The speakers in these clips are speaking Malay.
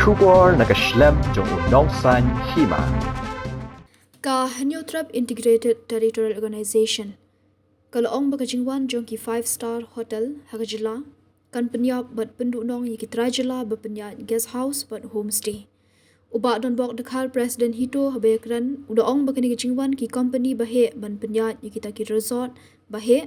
Shubor nakaslem jong unong san Hima. Ka Hanyotrap Integrated Territorial Organization. Kaloong baka Jingwan jong ki 5-star hotel haga Jylla. Kan penyap bat Pynduhnong yiki Trai Jylla berpenyat guest house bat homestay. Uba don bok dekhal Presiden Hito habekran udaong baka ni Jingwan ki company bahe ban penyat yiki taki resort bahe.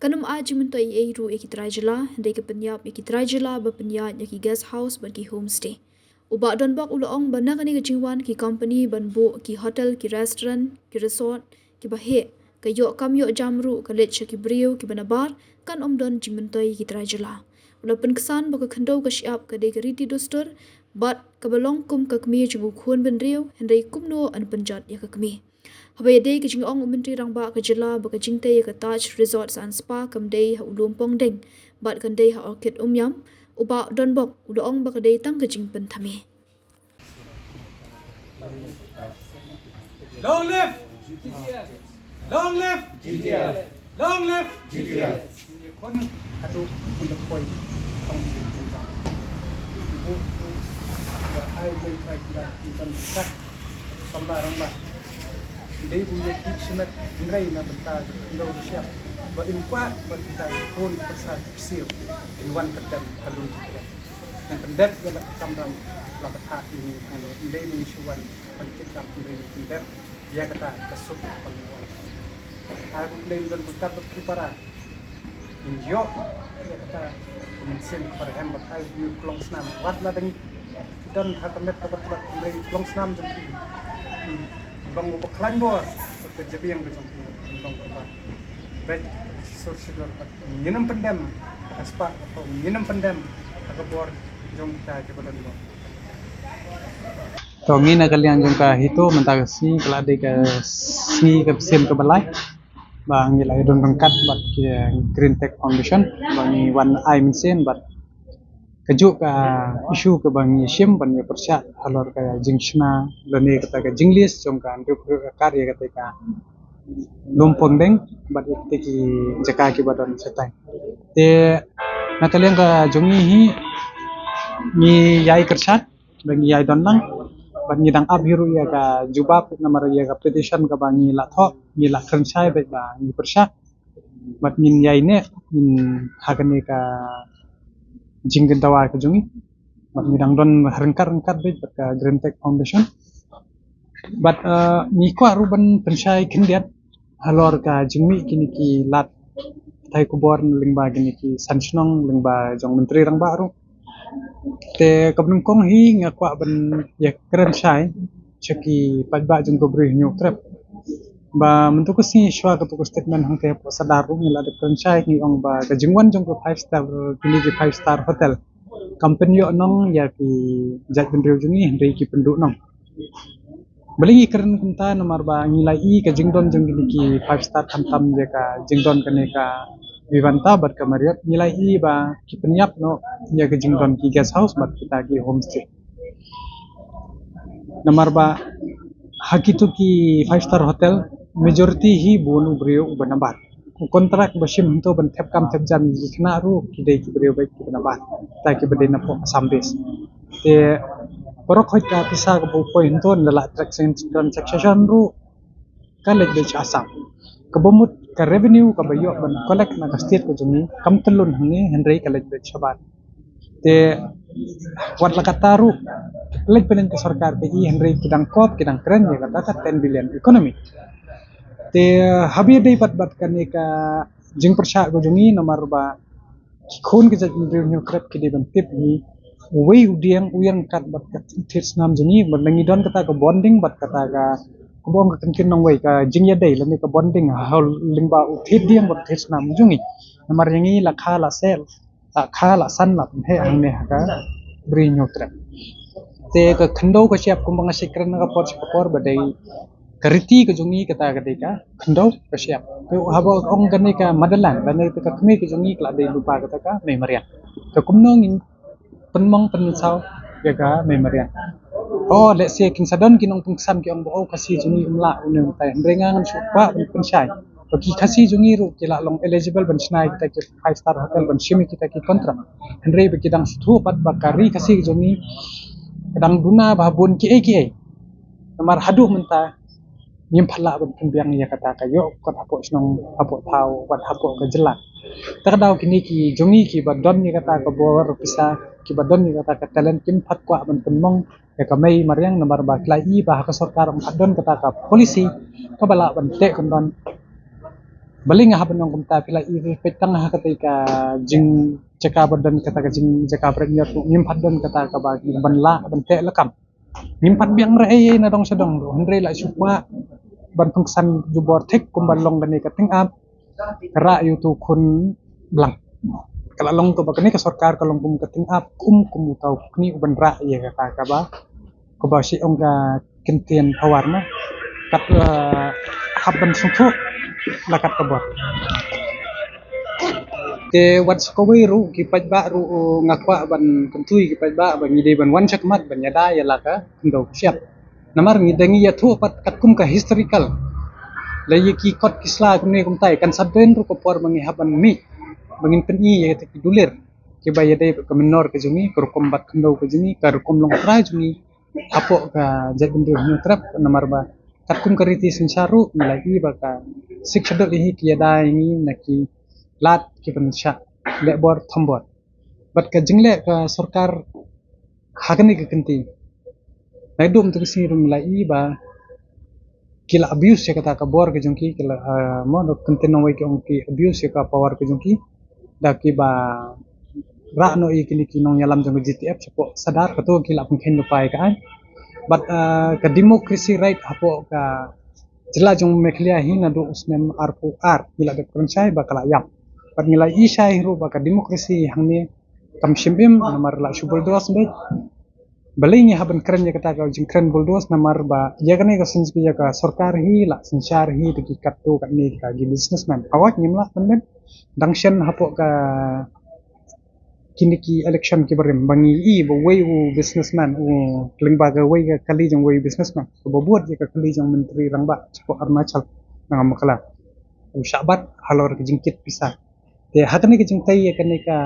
Kanum aji mentoi eiru yiki Trai Jylla hendai ke penyap yiki Trai Jylla berpenyat yiki guest house bat ki homestay. Uba don bok udaong bana kani ke Jingwan ki company ban bo ki hotel ki restaurant ki resort ki bahe ke yok kam yok jamru ke let ki brio ki banabar kan don jimentoi ki Trai Jylla. Ula penkesan baka kendau ke siap ke dek riti dostor bat ke balong kum ke kemi jengu khun ben rio hendai kumno an penjat ya ke kemi. Habai dei ke jingong menteri rang ba ke Jylla baka jingte ya ke Taj Resorts and Spa kam dei ha ulum pong deng bat kan dei ha orchid yam uba don bok udaong baka dei tang ke Jingpynthame. Long live GTS! Long live GTS! Long live GTS! Kon atu untuk poin tong ibu ya ai boleh kita ikan sak sembarang bah dia punya kismet nilai na bentar indo siap berimpat kita pun persat sil inwan kedam halun yang pendek yang kamram lakat ini dia mensyuan pencipta pendek dia kata kesuk penguat aku lain dan bukan berprepara injo dia kata mesin perhem bakal di kolong senam wat lah dengan dan hatamet tempat dari kolong senam jadi bang mau klan bor terjadi yang macam bang tempat baik sosial minum pendem aspa atau minum pendem agak bor jom kita kepada dua. So ngin na kalian jong ka hito mentag si kala de ka si ka sim ka balai bang nilai don rangkat bat ki Green Tech Foundation bang wan ai minsen bat kejuk ka isu ka bang sim ban ya persya halor ka jingshna lene kata ka jinglis jong ka nduk karya kata ka lumpong deng bat ikte ki jaka ki badan setai te na kalian ka jongi hi ni yai kersat bang yai don lang ban ngidang abhiru ya ka jubab namar ya ka petition ka bangi la tho ni la kernsai ba ni persya bat min yai ne min hagane ka jinggen tawa ka jungi bat ngidang don rengkar be ka Green Tech Foundation bat ni ko aruban pensai kindiat halor ka jingmi kini ki lat thai ku bor lingba kini ki sansnong lingba jong menteri rang baru te kabnung kong hi nga kwa ban ya keren sai chaki pagba jung ko bri nyu trap ba mentu ko si shwa ka ko statement hang te sadar ru ngila de keren sai ngi ong ba ka jingwan jung ko 5-star kini ki 5-star hotel company yo nong ya ki jat bendriu jungi hendai ki Pynduhnong belingi keren kunta nomor ba ngilai i ka jingdon jung ki 5-star tam je ka jingdon kane ka Vivanta bat ka Marriott nilai i ba ki penyap no ya ke jingdon ki guest house bat kita ki homestay namar ba hakitu ki 5-star hotel majority hi bonu brio banabat kontrak basim to ban thep kam thep jam ki khna ru ki dei ki brio bai ki banabat ta ki bade na po sambes te porok hoi ka pisa ka po point ton la transaction ru kalek de asam kabomut ka revenue ka bayo ban collect na ka state ko jumi kam telun hangi henry collect be sabat te wat la kataru collect pelen ke sarkar pe i henry kidang kop kidang kren ya kata 10 billion economy te habi dei bat kan ka jing persha ko jumi nomor ba khun ke jat revenue krep ki de ban tip ni wei udiang uyang kat bat ka thits nam juni bangi don kata ka bonding bat kata ka kubong ka kenkin nong wei ka jingya dei lani ka bonding hal lingba uthit diang bat thits nam jungi namar yangi la kha la sel ta kha la san la he ang ne ka bri nyotra te ka khando ka siap kumbang sikran ka por badai kariti ka jungi kata ka dei ka khando ka siap te haba ong kan ka madalan lani ka khme ka jungi kla dei lupa kata ka memorian ka kumnong in penmong pensau ya ka memorian oh let's say kin sadon kinong pungsan ki ong bo kasi jungi umla uneng tay rengang supa pensai bagi kasi jungi ru kila long eligible ban snai kita ki 5-star hotel ban shimi kita ki kontrak andre be kidang sthu pat bakari kasi jungi kadang duna babun ki namar hadu menta nyim phala ban pembiang ya kata kayo kot hapo snong hapo tau wat hapo ke Jylla takdau kini ki jongi ki badon ni kata ka bor pisa ki badon ni kata ka talent kim phat kwa ban penmong ya ka mai mariang namar ba klai ba ka sarkar adon kata ka polisi ka bala ban te kondon baling ha banong kumta pila i petang ha kata ka jing ceka badon kata ka jing ceka prenyot nyim phat don kata ka ba ban la ban te lakam nyim phat biang ra na dong sedong do andre la supwa ban pengsan jubor thik kumban long gani ka ting ap ra yu tu kun blang kala long to bakani ka sarkar kalong kum ka ting ap kum tau ni uban ra ye ka ba ko ba si ong ka kentian pawarna kat haban sungthu lakat ka bot te wat skowi ru ki paj ba ru ngakwa ban kentui ki paj ba ban ngide ban wan chakmat ban yada ya laka ndo siap namar ngidangi ya thu pat kat kum ka historical la ki kot kisla kum ne kum tai kan saben ru ko por mangi haban mi bangin peni ya te dulir ki ba yade ka menor ke jumi ko kum bat ndo ke jumi ka kum long tra jumi apo ka jadun ru trap namar ba kat kum kariti sensaru lagi ba ka sikshadol hi ki yada ini naki lat ki ban sha le bor thambor bat ka jingle ka sarkar hagani ke kenti naidum tu sini rum lai ba kila abuse ya kata ka bor ke jongki kila mo do content no ke onki abuse ya ka power ke jongki da ki ba ra no i kini kinong yalam jong GTF sapo sadar ka to kila pun khen pai ka ai but ka democracy right hapo ka Jylla jong meklia hi na do usnem arpu ar kila de pronchai ba kala yam but nilai i shai ru ba ka democracy hangni kam shimbim namar la shubul dos be baling haban keren ya kata ka Jingkren buldos namar ba ya kane ka sinji ya ka sarkar hi la sanchar hi de ki katto ka ni ka gi businessman awak nyimla panden dangshan hapo ka kini ki election ki barim bangi i bo way u businessman u lingba ka way ka kali jong way businessman so bo buat ya ka kali jong menteri rangba sapo armachal nang makala u shabat halor ke jingkit pisah te hakane ke jingtai ya kane ka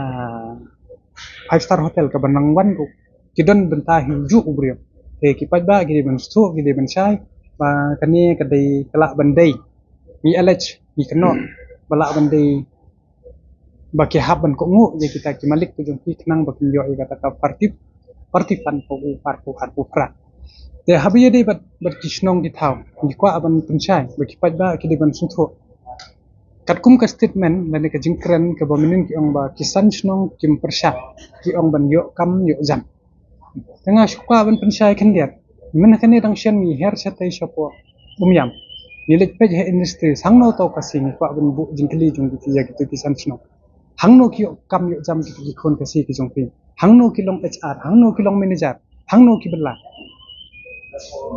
5-star hotel ka banangwan ko kidon benta hinju ubrio te kipaj ba gidi ben stu gidi ben chai ba kani kadai kala bandai ni alej ni keno bala bandai ba ki haban ko ngu je kita ki malik ko jong kitnang ba kinyo i kata ka parti fan ko u parku harpu pra te habiye de bat kisnong di thau ni kwa aban punchai ba kipaj ba gidi ben sutho katkum ka statement dan ka Jingkren ka bominin ki ong ba kisan snong kim persha ki ong ban yo kam yo jam tengah suka ban pensai kendiat men kane dang shen mi her satai shapo yam nilik pej he industry sangno to kasing kwa ban bu jingkli jung ki ya gitu kisan sno hangno ki kam yo jam ki khon kasi ki jung pi hangno ki long HR hangno ki long manager hangno ki bella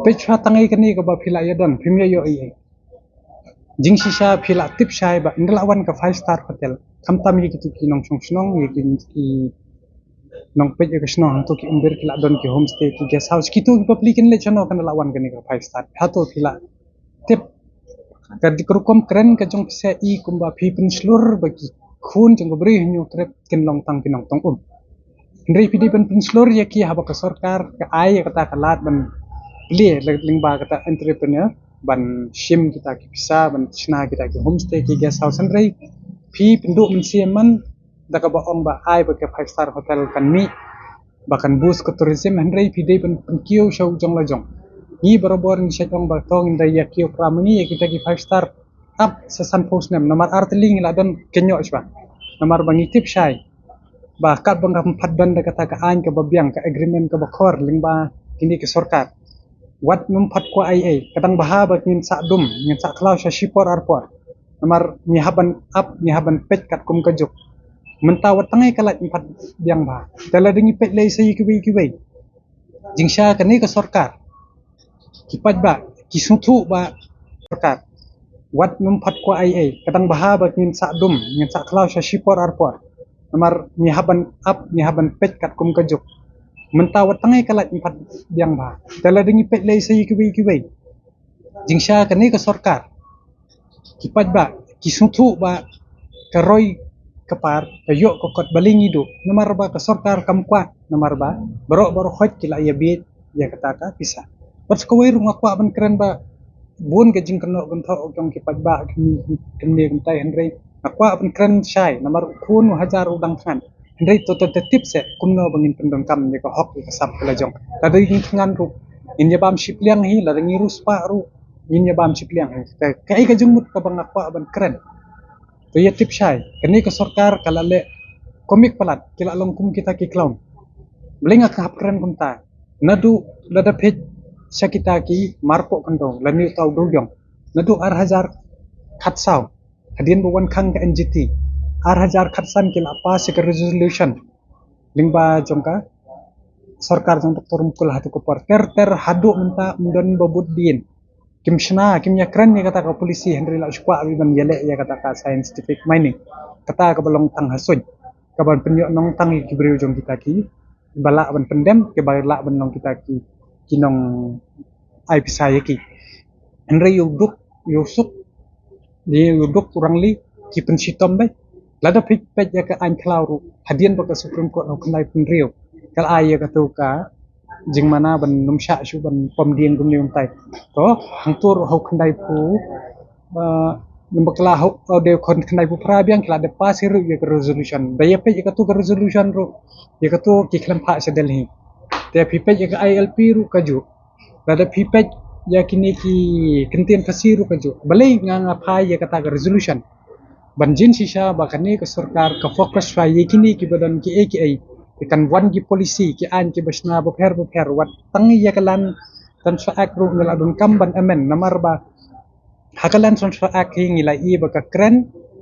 pej ha tangai kane ka ba phila ya don phimya yo ai jingshisha phila tip shai ba ndalawan ka 5-star hotel kamtam yi gitu ki nong song snong yi ki nong pej ke sno to ki umber kila don ki homestay ki guest house ki to ki public le chano kan lawan kan ka 5-star hato kila tip ka dikrukom keren ka jong se i kumba phipin slur bagi khun jong bri nyu trip kin long tang kinong tong ndrei pidi pen pin slur ya ki haba ka sarkar ka ai kata kalat ban le lingba kata entrepreneur ban shim kita ki bisa ban chna kita ki homestay ki guest house ndrei phi pindu min siman daka ba ong ba ai ba ke 5-star hotel kan mi bahkan bus ke tourism handrai pidai pen kiu show jong la jong ni barobor ni syong ba tong inda ya kiu pramani ya kita ki 5-star up sesan post nem nomor arteling la don kenyo swa nomor bangi tip shai ba kat bang kam dan da kata ka an ka babiang ka agreement ka bakor lingba kini ke sarkar wat num phat ko ai kadang bahaba kin sa dum ngin sa klau sha shipor arpor nomor ni haban up ni haban pet kat kum kajuk mentawat tangai kalat empat biang ba dala dengi pet lay sayi kiwi jingsha kani ka sarkar kipat ba kisutu ba sarkar wat num phat ko ai kadang bahaba kin sa dum ngin sa klau sha shipor arpor nomor ni haban pet kat kum kajuk mentawat tangai kalat empat biang ba dala dengi pet lay sayi kiwi jingsha kani ka sarkar kipat ba kisutu ba karoy kepar kayo ko kot baling ido namar ba ka sarkar kamkwa namar ba baro hot kila ya bit ya kata ka bisa pas ko wiru ngakwa ban keren ba bun ke jingkren gon tho jong ki pajba kemne gontai henry ngakwa ban keren shai namar kun hajar udang than henry to tip se kunno bangin pendong kam ne ko hok ka sap kala jong tadi ngan ru inya bam shipliang hi la ngi ruspa ru inya bam shipliang kai ka jungmut ka bang ngakwa ban keren to ya tip shai kini ke sarkar kala le komik palat kila longkum kita ki clown blinga ka hap keren kunta nadu lada pej sakita ki marpo kandong lani tau dogyong nadu 8000 khatsau hadin buwan khang ka NGT 8000 khatsan kila pas ke resolution lingba jongka sarkar jong doktor mukul hatu ko par ter hadu menta mundan babut din kimshna kimnya keren ya kata ka polisi Henry la shkwa abi ban yele ya kata ka scientific mining kata ka balong tang hasuj ka ban Pynduhnong tang ki briu jong kita ki bala ban pendem ke bala ban long kita ki kinong ai pisaya ki Henry yuduk yusuk dia yuduk kurang li ki pensitom be lada pej ya ka an klauru hadian ba ka supreme court no knai penriu kal ai ya ka tu ka jing mana ban numsha shu ban pomdieng gum nium tai to hangtur hau khandai pu numbakla hau de kon khandai pu pra biang kla de pas hiru ye resolution da ye pe ye tu resolution ro ye tu ki khlam pha se delhi te phi pe ye ILP ru kaju da phi pe ya kini ki kentien fasiru kaju balai nga pha ye kata resolution banjin sisa bakani ke sarkar ka fokus fa ye kini ki badan ki ai ikan wan gi polisi ki an ki basna bopher wat tangi ya kalan transfer act ru ngala dun kamban amen namar ba hakalan transfer act hi ngila i ba ka kren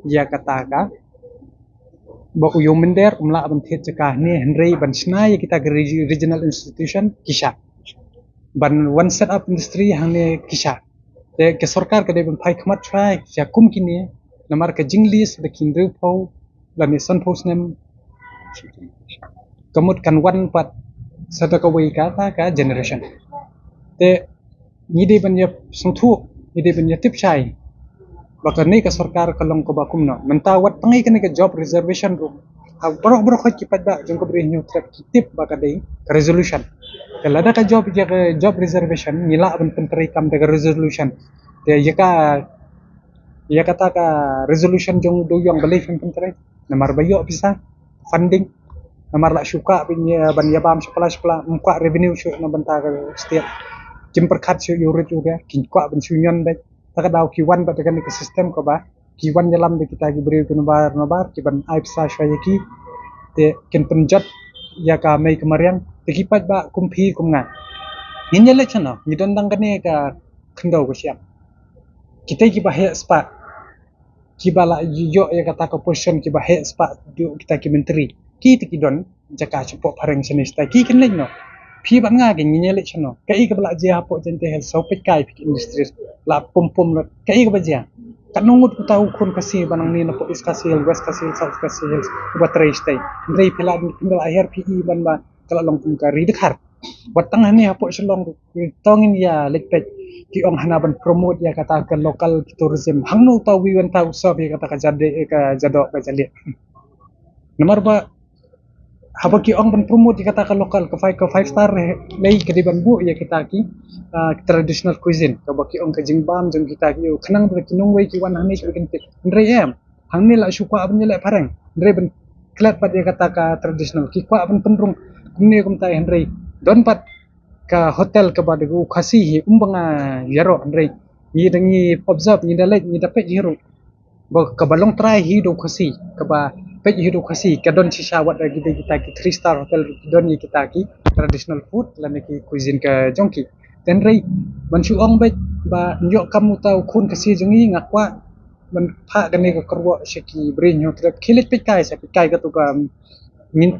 ya kata ka ba uyum mender umla ban thet ka ne henry ban sna ya kita regional institution kisha ban one set up industry hane kisha te ke sarkar ka de ban phai khmat trai ya kum kini namar ka jinglis de kindu pau la ne san post nem kamut kan wan pat sadaka wei kata ka generation te ngide ban ya sungthu ngide ban ya tip chai bakani ka sarkar kalong ko bakum no mentawat tangai kan ka job reservation ro ha bro khot ki padda jong ko bre nyu trap ki tip bakadai resolution kalada ka job reservation nila ban pentri kam de resolution te ya kata ka resolution jong do yang balik pentri namar bayo bisa funding namar la syuka ban yabam sepala mukwa revenue syuk na banta setiap kim perkhat syuk yurit juga kin kwa ban sunyon be taka daw ki1 ba tekan ke system ko ba ki1 yalam de kita gi beri kun bar ki ban aip sa shwaya ki te kin penjat ya ka mai kemarian te ki pat ba kumpi kumnga nin yele chana ni dondang kane ka khndau ko siap kita ki ba he spa ki bala yo ya kata ko position ki ba he spa kita ki menteri ki tikidon jaka cepo pareng senis ta ki kenleng no phi ban nga ge nyele chano kai ka bala je hapo jente hel so pet kai pik industry la pum la kai ka baja kanungut ko tau kun kasi banang ni no po iskasil west kasil south kasil ba Trai stai ndai pila ndal aher pi ban ba kala long pun ka ri dekhar watang ni hapo selong tongin ya lekpet ki ong hanaban promote ya kata ke local tourism hangno tau wi wan tau so ya kata ka jade ka jadok ka jali nomor ba haba ki ong ban promote kata ka lokal ka 5 star lay kadiban bu ya kita ki traditional cuisine ka ba ki ong ka jingbam jong kita ki khnang ba kinong wei ki wan hane ki kin ndre em hangni la syukwa abn le pareng ndre ban klat pat ya kata ka traditional ki kwa abn penrung kumne kum tai ndre don pat ka hotel ka ba de khasi hi umbanga yaro ndre ni dangi observe ni dalek ni dapat hero ba ka balong try hi do khasi ka ba pej hidup kasi kadon si syawat lagi kita ki 3 star hotel don ni kita ki traditional food lan ki cuisine ka jongki ten rei ban su ong bet ba nyo kamu tau kun kasi jongi ngakwa ban pha kan ni ka korwo shiki brin nyo trap khilit pej kai sa pej kai ka tu ka min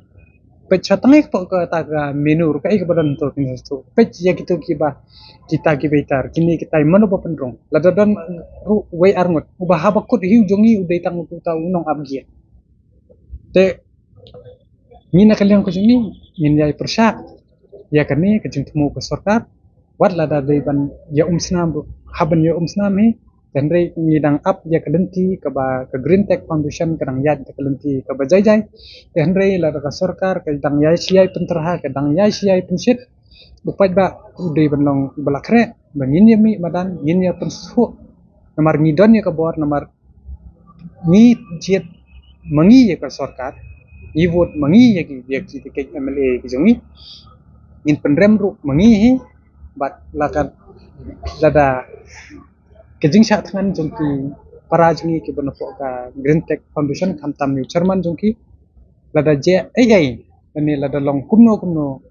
pej chatang ko ka ta ka menu ru kai ka badon to kin to pej ya gitu ki ba kita ki betar kini kita mano ba pendrong ladadon ru wei arngot ubah habakut hiu jongi udai tang tu tau nong abgia te mina kalian ko juni min yai persyak ya kani ke jung temu ke sarkar wat la da ban ya snam haban ya snam hi Henry ngidang up ya kelenti ke ba ke Green Tech Foundation kadang yad ke kelenti ke ba jai Henry la ka sarkar ke dang yai siai penterha ke dang yai siai pensit bupat ba udai benong balakre bangin ya mi madan ngin ya pensu nomor ngidon ya ke bor nomor ni jet mangi ya ke sarkar i vote mangi ya ki ke MLA ki jongi in penrem ru mangi hi bat lakan lada kejing syak tangan jongki para jongi ki benopok ka Green Tech Foundation kamtam ni chairman jongki lada je ai ni lada long kumno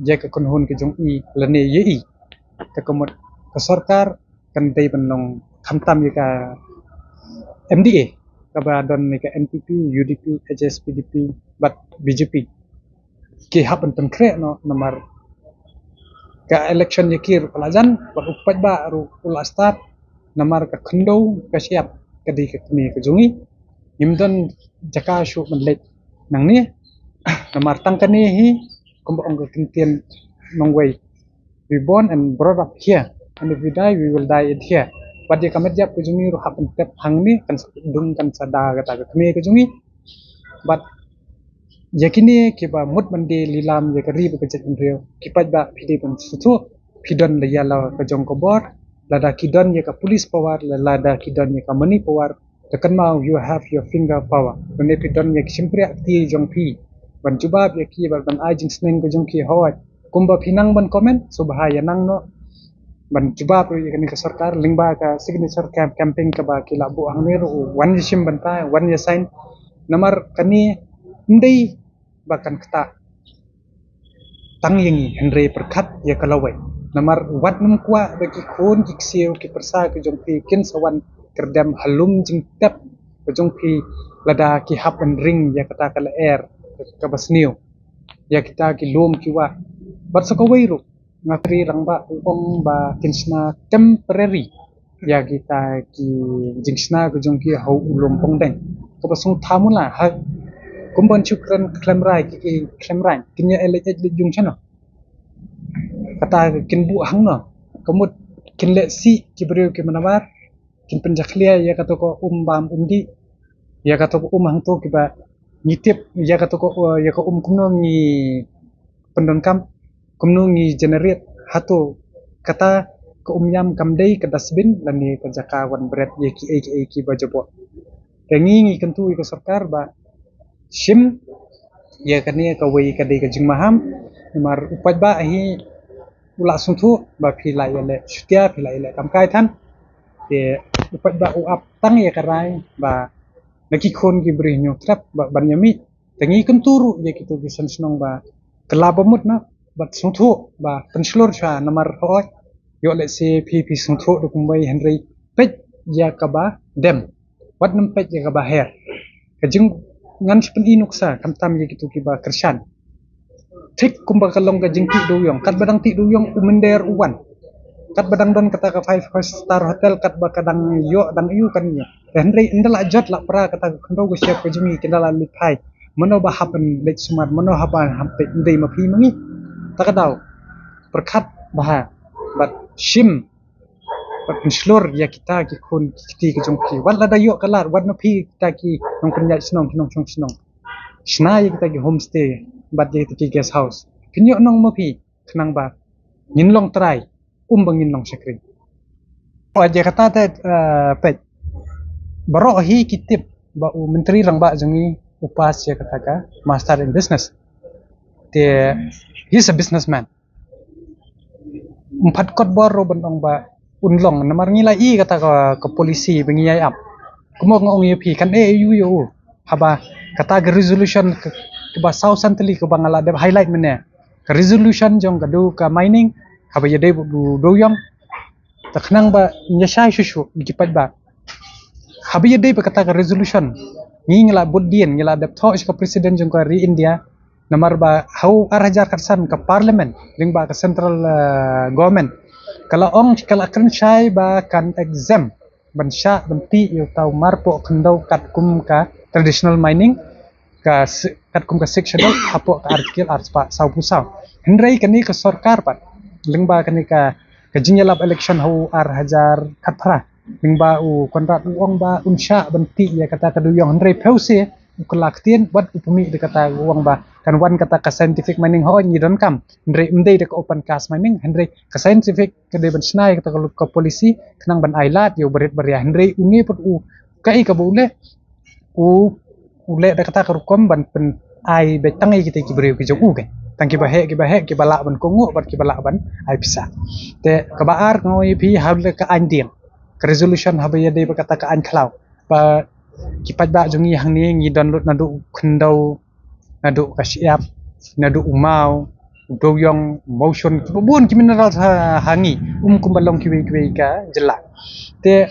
je ka konhon ki jongi lane yei ka komot ka sarkar kan dei benong kamtam ni ka MDA ka ba don ni ka NPP UDP HSPDP bat BJP ki happen penkre no nomor ka election yakir pelajan bat upat ba ru ula start namar ka khendo ka siap ka di ka kini ka jungi imdon jaka shu menlet nang ni namar tang ka ni hi kumba ong ka kintian nongway we born and brought up here and if we die we will die here but dia kamet jap ka jungi ru happen tep hang ni kan dung kan sada ka ta ka kini ka jungi but yakini ki ba mut mande lilam ya kari ba kecet rio kipat ba pidi pun sutu pidon la yala ka jong ko bor lada kidon ya ka police power lada kidon ya ka money power tekan mau you have your finger power bende pidon ya simpre akti jong pi ban jubab ya ki ban ajin sneng ko jong ki hawat kumba pinang ban comment subhaya nang no ban jubab ya kan ka sarkar lingba ka signature campaign ka ba ki labu ang niru wan sim banta wan ya sign namar kani ndai bahkan kata tang yangi Henry perkat ya kalawai namar wat num kwa bagi kon jiksio ki persa ke jongpi kin sawan kerdam halum jingtep ke jongpi lada ki hap and ring ya kata kala air ke basniu ya kita ki lom ki wa bat sakawai ru ngakri rangba ong ba kinsna temporary ya kita ki jingsna ke jongki hau ulom pongdeng ke basung thamula ha kumbon Jingkren klemrai ki klemrai kinya elej jung chano kata kin bu hang no kemut kin le si ki brio ki manawar kin penjaklia ya kata ko bam umdi ya kata ko hang to ki ba ngitip ya kata ko ya ko kumno ngi pendongkam kumno ngi generate hatu kata ko yam kamdei ke dasbin lani ke jakawan berat ya ki bajabo kengi kentu ke sarkar ba sim ya kani ka wei ka dei ka jingmaham mar upat ba hi ula suntu ba phila yale stia phila yale kam kai than te upat ba uap tang ya karai ba naki khon ki bri nyo trap ba banyami tengi kenturu ya kitu bisan senong ba kelabamut na ba suntu ba penslor cha namar hoy yo le se pp suntu du kumbai Henry pet ya ka ba dem wat nam pet ya ka ba her ka jing ngan sepen inuksa kamtam ye gitu kiba kersan tik kumba kalong ka jingti duyong kat badang ti duyong umender uwan kat badang don kata ka 5 star hotel kat ba kadang yo dang yu kan ya Henry indala jot la pra kata kendo go siap ko jingi kendala lipai mano ba happen lek sumat mano haban hampe ndai mapi mangi takadaw perkat bah bat shim bat slur ya kita ki kun kiti ke jongki wala da yo kalar wat no pi kita ki nong penjat senong kinong chong senong sna ya kita ki homestay bat ya ki guest house kinyo nong mapi kenang ba nginlong trai bangin long sekring aja kata ta pet baro hi kitip ba menteri rang ba jongi upas ya kata ka master in business te he's a businessman empat kot boro benong ba unlong namar ngila I kata ke polisi bengiyai ap kumok ngong yupi kan yu haba kata ke resolution ke ba sau santali ke bangala de highlight mene ke resolution jong kadu ka mining haba yade bu doyong taknang ba nyasai shushu gipat ba haba yade ba kata ke resolution ngila budien ngila de tho ka president jong ka ri India namar ba hau arajar karsan ke parliament ring ba ke central government kalau ong kalau akan syai ba kan exam ban sya benti yo tau marpo kendau kat kum ka traditional mining ka kat kum ka sectional hapo ka artikel arspa sau pusau hendrai kani ka sarkar pat lengba kani ka Jylla election hau ar hajar kat phara Ning ba kontrak uang ba unsha benti ya kata kaduyong Henry Pause kelaktian buat upumi de kata uang ba kan wan kata ka scientific mining ho ni don kam Henry mdei de open cast mining Henry ka scientific ke de ban snai kata ka polisi kenang ban ailat yo berit beria Henry uni put kai ka bule ule de kata ka rukom ban pen ai be tangai kita ki beriu ki jogu ke tang ki bahe ki balak ban kongu bat ki balak ban ai pisa te ka baar ngoi pi haule ka andiang resolution habaya de berkata ke anklau ba kipat ba jungi hang ni ngi download nadu khendau nadu kasiap nadu umau doyong motion bubun ki mineral hangi kumbalong kiwi ka Jylla te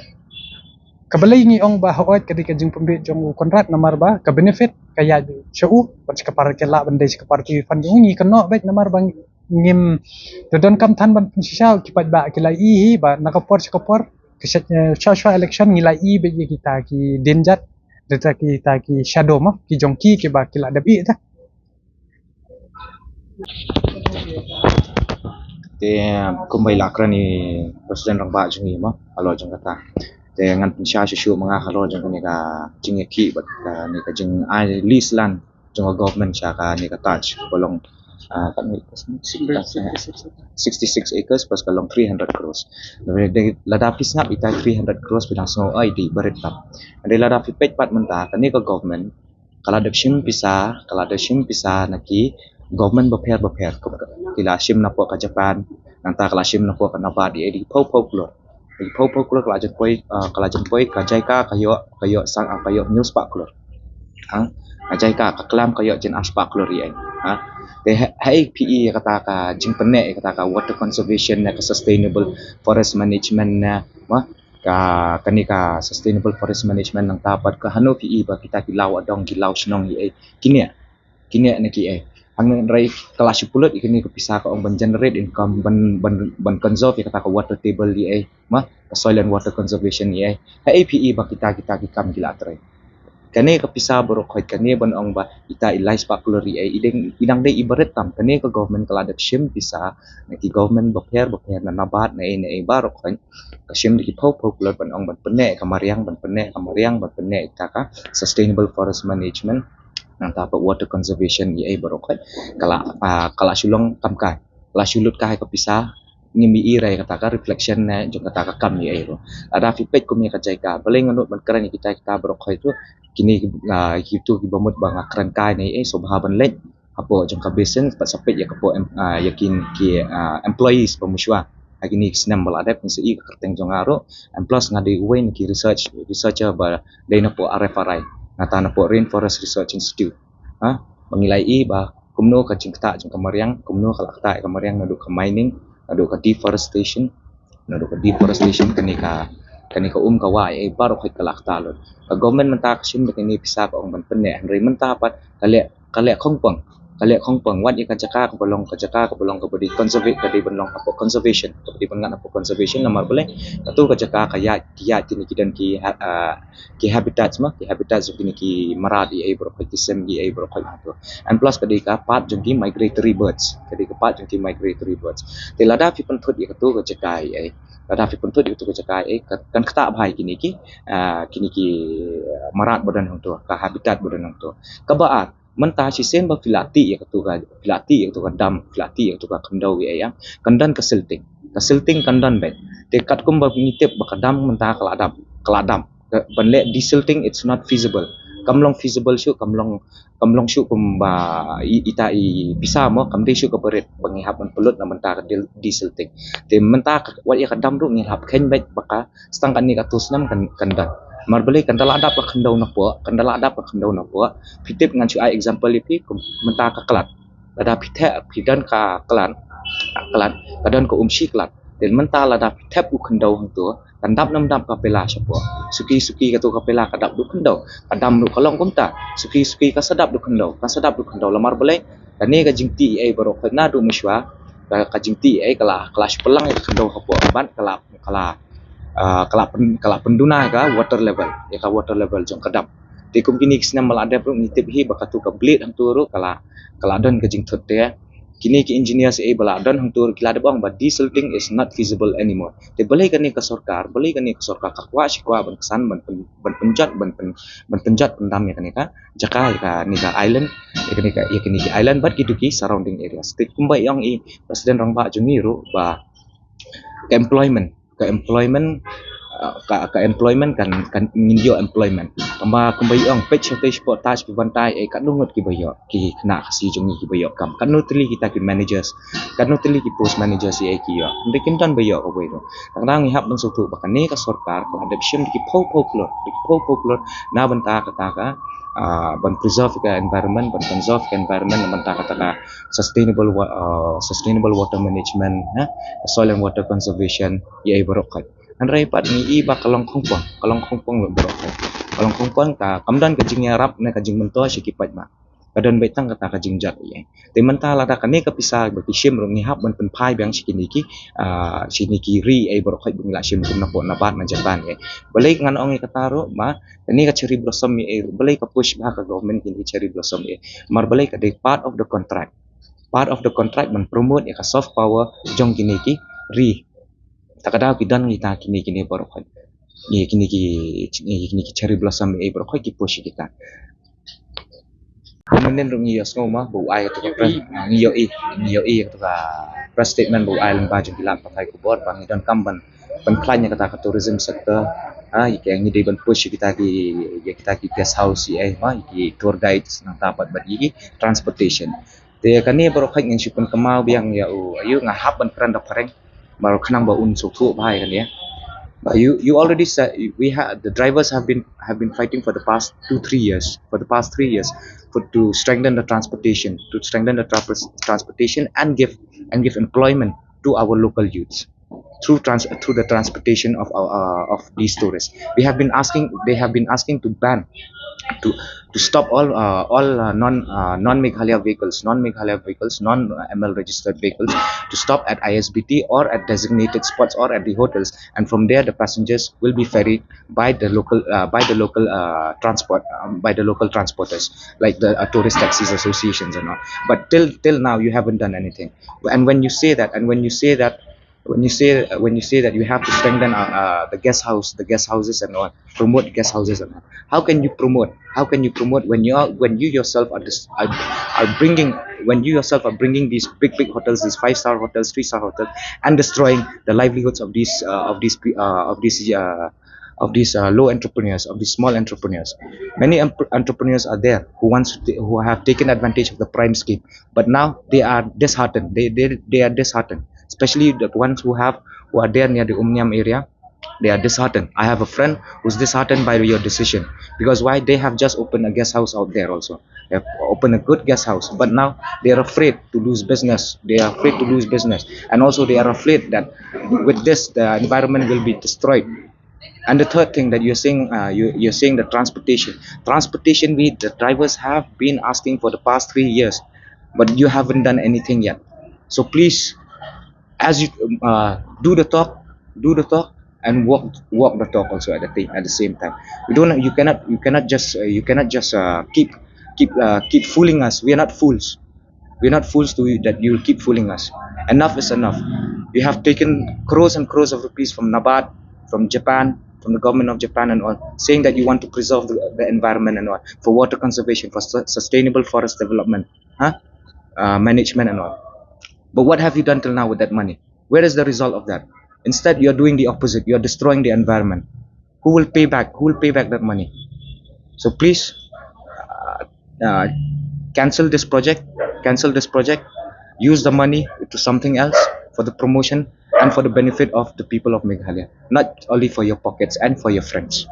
kabalai ngi ong ba hoat kadi ka jing pembet jong kontrak namar ba ka benefit kaya shau pat ka par ke la bande ka par ki fan ngi keno bet namar bang ngim dodon kam than ban sisau kipat ba kilai hi ba nakapor shwa election ngilai be kita ki denjat data kita ki shadow mah ki jongki ke ba kila dabi ta te kumbai lakrani presiden rang ba jungi ma alo jong kata te ngan pinsha shu mga halo jong ni ka Ïaki bat ni ka jing ai list lan jong government sha ka ni ka touch bolong kan 66 acres pas kalong 300 crores de lada pisngap ita 300 crores bilang so ai di beretap de lada pipet pat menta kan ni ka government kala de shim pisa naki government beper kila shim na po ka Japan nanta kala shim na po ka naba di pau klor kala jan poi ka jaika kayo sang kayo news pak klor jaika ka klam kayo jen aspak klor ai de hai PE kata ka Jingpynthame kata ka water conservation na ka sustainable forest management na ka kanika sustainable forest management nang tapat ka hano PE ba kita kilaw adong kilaw snong ai kinia na ki ai ang rai kelas 10 ikini ko pisa ka ong ban generate income ban conserve kata ka water table ai soil and water conservation ai hai PE ba kita kam gila trai kane ka pisa borok khoi kane ban ong ba ita ilai spakulari ai idang dei ibaret tam kane ka government kala dak shim pisa naki government boper na nabat na ai barok khoi ka shim di pau klor ban ong ban pene ka mariang ban pene ita ka sustainable forest management nang ta water conservation ai borok khoi kala sulong kamkai kala sulut kai ka pisa ngimi irai kata ka reflection na jong kata ka kam ai ro ada feedback ko mi ka jaika paling nganut ban kran kita borok khoi tu kini gitu kibamut bang akran kai ni sobhaban lek apo jong ka business pat sapet ya kapo yakin ki employees pemuswa agini snam bal adap nsi i kerteng jong aro and plus ngadi wen ki researcher ba dena po RFRI ngata na po Rainforest Research Institute mengilai ba kumno ka jingta jong kamariang kumno kalakta kamariang nadu ka mining nadu ka deforestation kanika kawa ai baru khoi kalak talon ka government menta kasim de ni pisa ka ong ban penne henry menta pat kale khongpang wat ka jaka ka bolong ka bodi conservate ka di bonlong apo conservation ka di bongan apo conservation lamar boleh tu ka jaka ka ya kini kidan ki habitats kini ki maradi ai bro khoi kisem gi ai bro khoi to and plus ka di ka part jong ki migratory birds te lada fi penthut ya tu ka jaka ai ada fi penthut itu ka jaka ai kan kata bhai kini ki marat badan hong to ka habitat badan hong to ka baat menta si sen ba filati ya tu ka dam filati ya tu ka kandau ya kandan ka silting kandan bet te kat kum ba ngitip ba kadam menta keladam banle desilting it's not feasible kamlong feasible syu kamlong syu kum ba ita i bisa mo kam de syu ka berit bangihap man pelut na menta ka desilting te menta wat ya kadam ru ngihap khen bet baka stang kan ni ka tusnam kandan marbele kandala adap ka khandau na po pitip ngan chu ai example ipi menta ka kelat ada pithe pidan ka kelat kadan ko umshi kelat den menta lada pitep u khandau hang tu kandap nam ka pela sapo suki ka tu ka pela kadap du khandau kadam du kalong kumta suki ka sadap du khandau lamar bele kani ka jingti ai baro khna du mishwa ka jingti ai kala kelas pelang ka khandau hapo ban kala penduna ka water level jong kadap tikum kini kisna malade pro ngitip hi bakatu ka blit hang turu kala don ka jing thot te Kini ki engineer si bala dan hang tur kila bang but desilting is not feasible anymore. Te balai kani ke sarkar kakwa shikwa ban kesan ban penjat pendam ya kani ka jaka ka ni ka island ya kani ki island but kitu ki surrounding areas. Te kumbai yang presiden rang ba jungi ru ba ke employment kan ngindio employment kamba kumbai ang page portage pibantai kan dungot ki bayo ki kena kasi jungi ki bayo kam kan nutili kita ki managers kan nutili ki post managers ki yo ndekin tan bayo ko bayo kadang ihap nang sutu bakane ka sarkar ko adoption ki folklore na banta ka ban preserve ka environment banta ka sustainable water management soil and water conservation ya ibarokat Andrai pat ni iba kalong kongpong berok. Kalong kongpong ka kamdan ka jing yarap na ka jing mento si kipat ma. Kadon baitang kata ka jing jat ye. Te menta la ka ne ka pisa ba ki shim rong ni hap ban pen pai bang si niki ri ai berok bung la shim kum na po na bat na Japan ye. Balai ngan ong kataro ma ni ka cherry blossom ye balai ka push ba ka government kini cherry blossom ye. Mar balai ka de part of the contract. Part of the contract man promote ya ka soft power jong kini ki ri takada kidan kita kini borok ni kini ki cherry blossom e borok ki push kita kemudian rung yo ngoma bu ai to ngiyo to ka press statement bu ai lamba jung kilat pakai kubor bang dan kamban penklanya kata tourism sector yang ni ban push kita ki guest house ki tour guides nang tapat bagi transportation te kani borok ngin sipun kemau biang ya ayu ngahap ban kran da pareng baru kenang ba un suku bahai kan ya. But you already said the drivers have been fighting for the past 3 years to strengthen the transportation and give employment to our local youths through the transportation of these tourists. They have been asking to ban to stop all non Meghalaya vehicles, non ML registered vehicles to stop at ISBT or at designated spots or at the hotels, and from there the passengers will be ferried by the local transporters like the tourist taxis associations and all. But till now you haven't done anything. And when you say that you have to strengthen the guest houses and all, promote guest houses and all. How can you promote when you yourself are bringing these big hotels, these 5-star hotels, 3-star hotels, and destroying the livelihoods of these low entrepreneurs, of these small entrepreneurs. Many entrepreneurs are there who have taken advantage of the prime scheme, but now they are disheartened. They are disheartened, especially the ones who are there near the Umniam area. They are disheartened. I have a friend who's disheartened by your decision, because why? They have just opened a guest house out there also. They have opened a good guest house, but now they are afraid to lose business. And also they are afraid that with this the environment will be destroyed. And the third thing that you're saying the transportation, the drivers have been asking for the past 3 years, but you haven't done anything yet. So please, as you do the talk and walk the talk also at the same time. You cannot just keep fooling us. We are not fools. That you keep fooling us. Enough is enough. You have taken crores and crores of rupees from NABARD, from Japan, from the government of Japan and all, saying that you want to preserve the environment and all, for water conservation, for sustainable forest development, management and all. But what have you done till now with that money? Where is the result of that? Instead, you're doing the opposite. You're destroying the environment. Who will pay back that money? So please, cancel this project. Use the money to something else, for the promotion and for the benefit of the people of Meghalaya, not only for your pockets and for your friends.